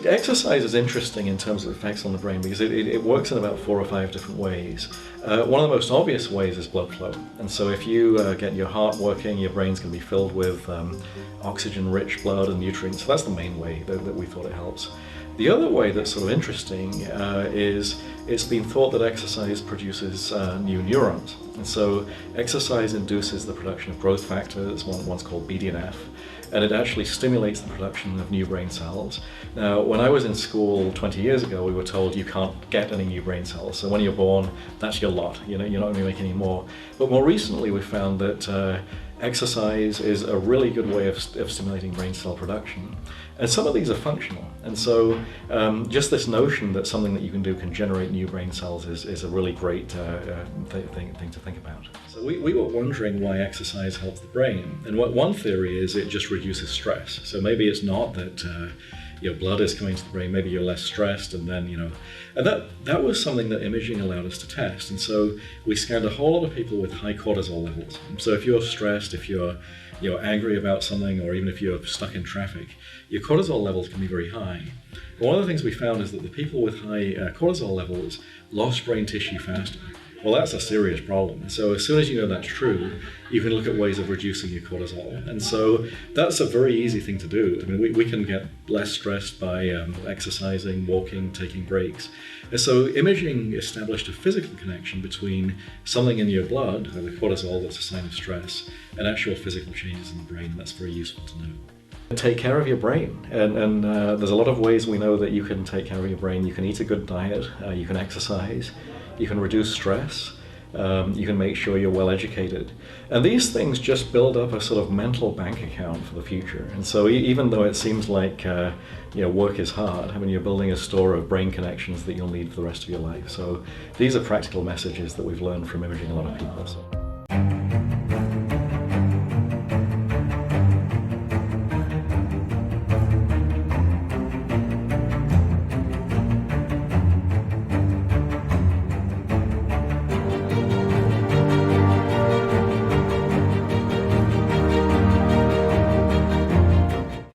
exercise is interesting in terms of effects on the brain because it works in about 4 or 5 different ways. One of the most obvious ways is blood flow. And so if you get your heart working, your brain's going to be filled with oxygen-rich blood and nutrients. So that's the main way that we thought it helps. The other way that's sort of interesting is it's been thought that exercise produces new neurons. And so exercise induces the production of growth factors, one's called BDNF, and it actually stimulates the production of new brain cells. Now, when I was in school 20 years ago, we were told you can't get any new brain cells. So when you're born, that's your lot. You're not going to make any more. But more recently, we found that exercise is a really good way of stimulating brain cell production. And some of these are functional. And so just this notion that something that you can do can generate new brain cells is a really great thing to think about. So we were wondering why exercise helps the brain. And one theory is it just reduces stress. So maybe it's not that your blood is coming to the brain, maybe you're less stressed, and then, and that was something that imaging allowed us to test. And so we scanned a whole lot of people with high cortisol levels. And so if you're stressed, if you're angry about something, or even if you're stuck in traffic, your cortisol levels can be very high. But one of the things we found is that the people with high cortisol levels lost brain tissue faster. Well, that's a serious problem. So as soon as you know that's true, you can look at ways of reducing your cortisol. And so that's a very easy thing to do. I mean, we can get less stressed by exercising, walking, taking breaks. And so imaging established a physical connection between something in your blood, the cortisol that's a sign of stress, and actual physical changes in the brain. That's very useful to know. Take care of your brain, and there's a lot of ways we know that you can take care of your brain. You can eat a good diet, you can exercise, you can reduce stress, you can make sure you're well educated. And these things just build up a sort of mental bank account for the future. And so even though it seems like work is hard, I mean, you're building a store of brain connections that you'll need for the rest of your life. So these are practical messages that we've learned from imaging a lot of people. So.